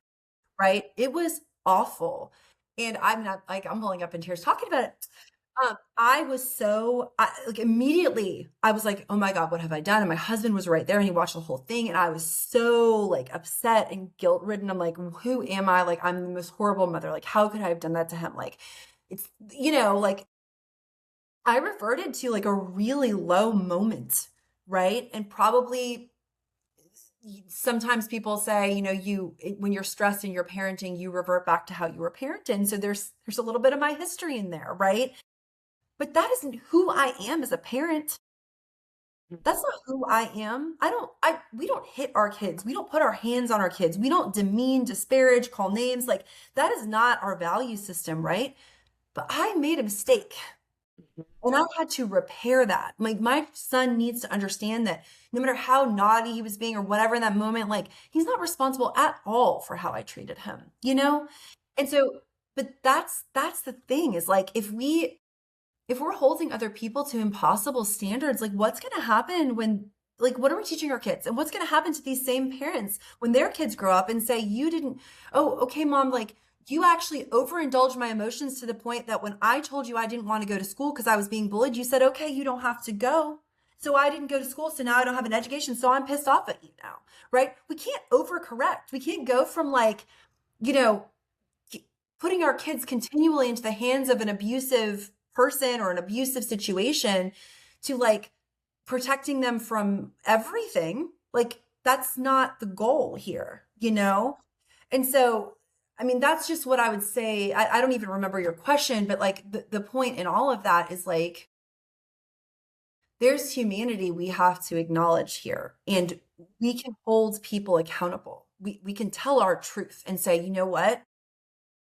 right? It was awful. And I'm not like, I'm pulling up in tears talking about it. I was like immediately I was like, oh my God, what have I done? And my husband was right there and he watched the whole thing. And I was so like upset and guilt ridden. I'm like, who am I? Like, I'm the most horrible mother. Like, how could I have done that to him? Like, it's, like I reverted to like a really low moment, right? And probably sometimes people say, when you're stressed in your parenting, you revert back to how you were parented. So there's a little bit of my history in there, right? But that isn't who I am as a parent. That's not who I am. We don't hit our kids. We don't put our hands on our kids. We don't demean, disparage, call names. Like that is not our value system, right? But I made a mistake and I had to repair that. Like my son needs to understand that no matter how naughty he was being or whatever in that moment, like he's not responsible at all for how I treated him? And so, but that's the thing is like, if we're holding other people to impossible standards, like what's going to happen what are we teaching our kids? And what's going to happen to these same parents when their kids grow up and say, oh, okay, mom, like you actually overindulged my emotions to the point that when I told you I didn't want to go to school because I was being bullied, you said, okay, you don't have to go. So I didn't go to school. So now I don't have an education. So I'm pissed off at you now, right? We can't overcorrect. We can't go from you know, putting our kids continually into the hands of an abusive person or an abusive situation to like protecting them from everything. Like that's not the goal here. And so, I mean, that's just what I would say. I don't even remember your question, but like the point in all of that is like, there's humanity we have to acknowledge here, and we can hold people accountable. We can tell our truth and say, you know what?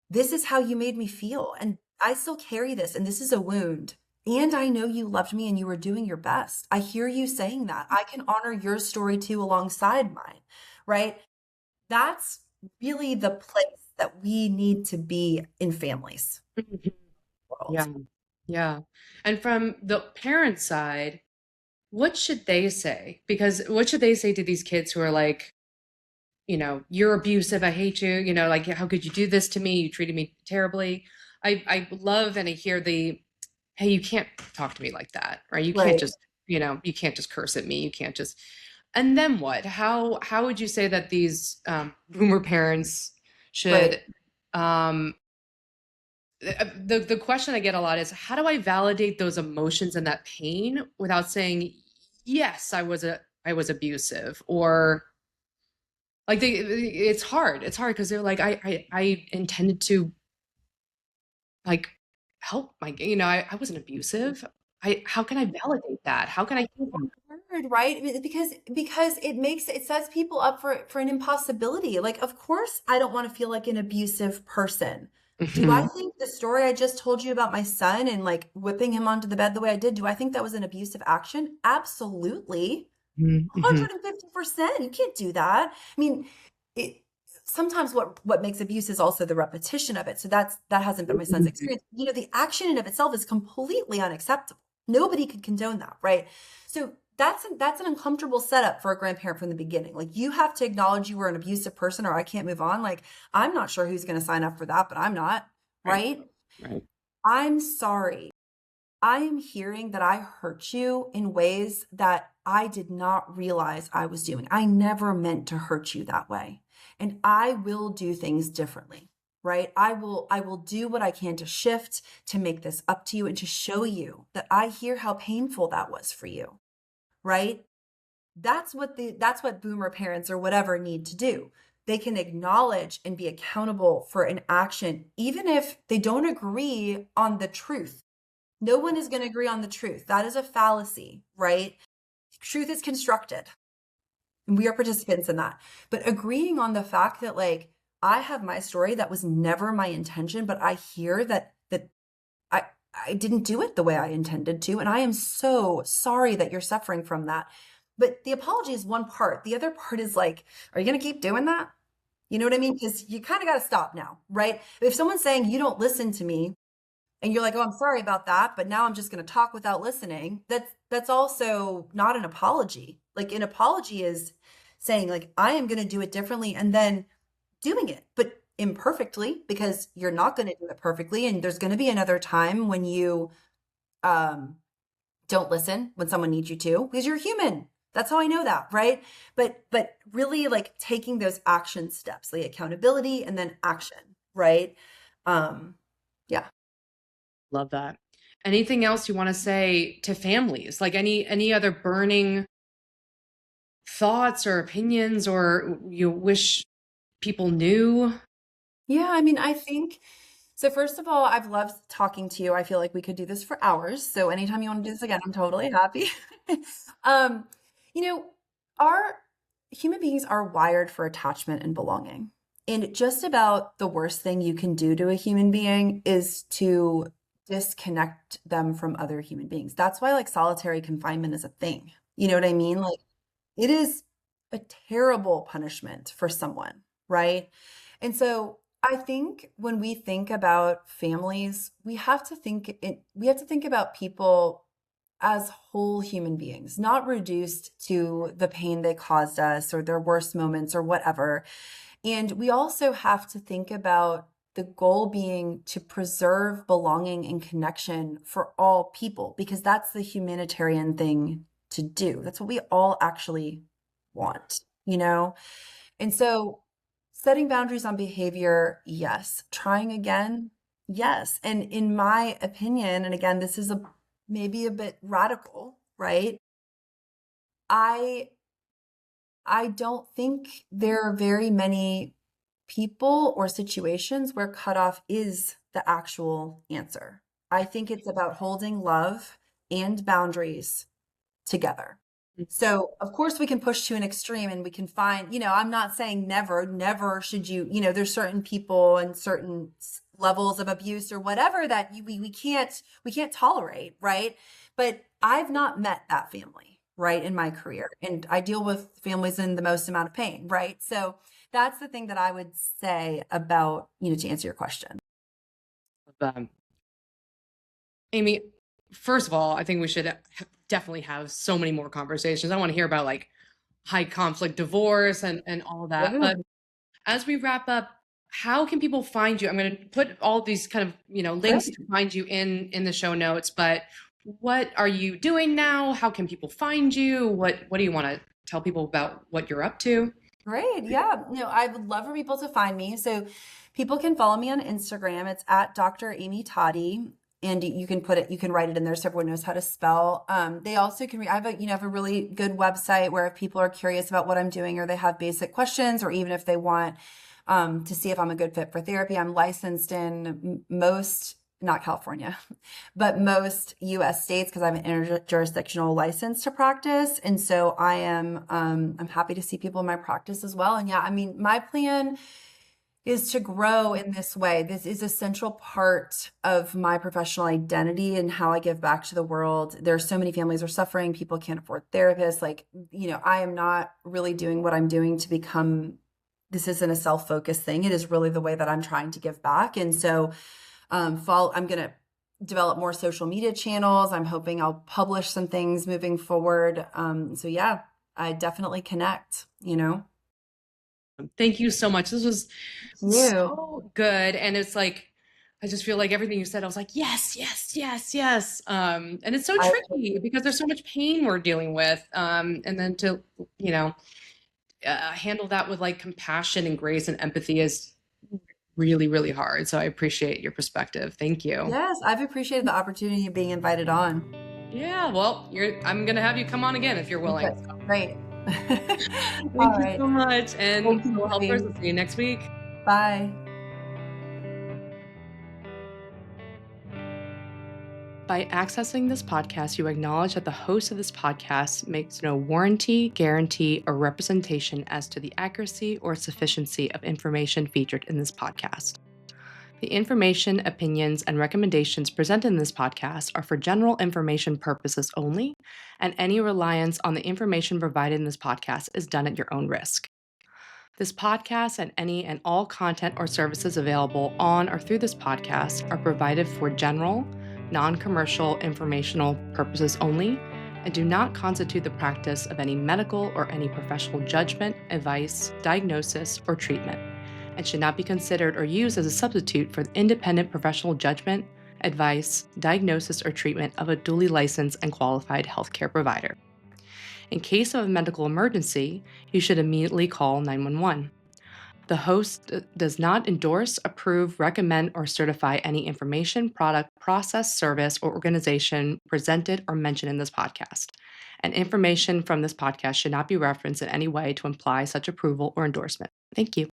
This is how you made me feel. And I still carry this. And this is a wound. And I know you loved me and you were doing your best. I hear you saying that. I can honor your story too alongside mine, right? That's really the place that we need to be in families. Yeah. World. Yeah. And from the parent side, what should they say? Because what should they say to these kids who are like, you're abusive, I hate you, like, how could you do this to me? You treated me terribly. I love, and I hear the, hey, you can't talk to me like that, right? You can't Right, just, you can't just curse at me. You can't just, and then what? How would you say that these boomer parents right. should, um, the question I get a lot is, how do I validate those emotions and that pain without saying, yes, I was abusive, or like it's hard because they're like, I intended to, like, help I wasn't abusive. How can I validate that? How can I heal from Hard, right? I mean, because it sets people up for an impossibility. Like, of course, I don't want to feel like an abusive person. that? Do I think the story I just told you about my son and like whipping him onto the bed the way I did, do I think that was an abusive action? Absolutely. Mhm, mhm, 150%. You can't do that. I mean, it sometimes what makes abuse is also the repetition of it. So that hasn't been my son's mhm. experience. The action in of itself is completely unacceptable. Nobody could condone that, right? So that's an uncomfortable setup for a grandparent from the beginning. Like, you have to acknowledge you were an abusive person or I can't move on. Like, I'm not sure who's going to sign up for that, but I'm not, Right, right? right. I'm sorry. I am hearing that I hurt you in ways that I did not realize I was doing. I never meant to hurt you that way. And I will do things differently, right? I will do what I can to shift, to make this up to you and to show you that I hear how painful that was for you, right? That's what boomer parents or whatever need to do. They can acknowledge and be accountable for an action even if they don't agree on the truth. No one is going to agree on the truth. That is a fallacy, right? Truth is constructed, and we are participants in that. But agreeing on the fact that, like, I have my story that was never my intention, but I hear that I I didn't do it the way I intended to, and I am so sorry that you're suffering from that. But the apology is one part. The other part is like, are you going to keep doing that? You know what I mean? Because you kind of got to stop now, right? If someone's saying you don't listen to me, and you're like, "Oh, I'm sorry about that, but now I'm just going to talk without listening." That's also not an apology. Like, an apology is saying, like, I am going to do it differently and then doing it, but imperfectly, because you're not going to do it perfectly and there's going to be another time when you um don't listen when someone needs you to, because you're human. That's how I know that, right? But really, like, taking those action steps, like accountability and then action, right? Um yeah. Love that. Anything else you want to say to families? Like, any other burning thoughts or opinions, or you wish people knew? Yeah, I mean, I think so. First of all, I've loved talking to you. I feel like we could do this for hours. So anytime you want to do this again, I'm totally happy. Um, you know, our human beings are wired for attachment and belonging. And just about the worst thing you can do to a human being is to disconnect them from other human beings. That's why, like, solitary confinement is a thing. You know what I mean? Like, it is a terrible punishment for someone, right? And so I think when we think about families, we have to think about people as whole human beings, not reduced to the pain they caused us or their worst moments or whatever. And we also have to think about the goal being to preserve belonging and connection for all people, because that's the humanitarian thing to do. That's what we all actually want, you know? And so setting boundaries on behavior, yes. Trying again, yes. And in my opinion, and again, this is maybe a bit radical, right? I I don't think there are very many people or situations where cutoff is the actual answer. I think it's about holding love and boundaries together. So, of course, we can push to an extreme and we can find, I'm not saying never should you, there's certain people and certain levels of abuse or whatever that we can't tolerate, right? But I've not met that family, right, in my career. And I deal with families in the most amount of pain, right? So that's the thing that I would say about, to answer your question. Um, Amy, first of all, I think we should definitely have so many more conversations. I want to hear about, like, high conflict divorce and all that. Yeah. But as we wrap up, how can people find you? I'm going to put all these kind of, links Great. to find you in the show notes, but what are you doing now? How can people find you? What do you want to tell people about what you're up to? Great. Yeah. I would love for people to find me. So people can follow me on Instagram. It's at Dr. Amy Todey. And you can you can write it in there so everyone knows how to spell. They also can, I have a really good website where if people are curious about what I'm doing or they have basic questions, or even if they want to see if I'm a good fit for therapy, I'm licensed in most, not California, but most US states because I have an interjurisdictional license to practice. And so I'm happy to see people in my practice as well. And yeah, I mean, my plan is to grow in this way. This is a central part of my professional identity and how I give back to the world. There are so many families are suffering. People can't afford therapists. I am not really doing what I'm doing to become, this isn't a self-focused thing. It is really the way that I'm trying to give back. And so I'm going to develop more social media channels. I'm hoping I'll publish some things moving forward. So yeah, I definitely connect. Thank you so much. This was You. so good. And it's like, I just feel like everything you said, I was like, yes, yes, yes, yes. And it's so I, tricky because there's so much pain we're dealing with. And then to, you know, handle that with like compassion and grace and empathy is really, really hard. So I appreciate your perspective. Thank you. yes, I've appreciated the opportunity of being invited on. Yeah, well, I'm gonna have you come on again if you're Okay, willing. great. All Thank you right. so much. And Thank you, fellow helpers, Kibby. we'll see you next week. Bye. By accessing this podcast, you acknowledge that the host of this podcast makes no warranty, guarantee, or representation as to the accuracy or sufficiency of information featured in this podcast. The information, opinions, and recommendations presented in this podcast are for general information purposes only, and any reliance on the information provided in this podcast is done at your own risk. This podcast and any and all content or services available on or through this podcast are provided for general, non-commercial, informational purposes only and do not constitute the practice of any medical or any professional judgment, advice, diagnosis, or treatment, and should not be considered or used as a substitute for the independent professional judgment, advice, diagnosis, or treatment of a duly licensed and qualified healthcare provider. In case of a medical emergency, you should immediately call 911. The host does not endorse, approve, recommend, or certify any information, product, process, service, or organization presented or mentioned in this podcast. And information from this podcast should not be referenced in any way to imply such approval or endorsement. Thank you.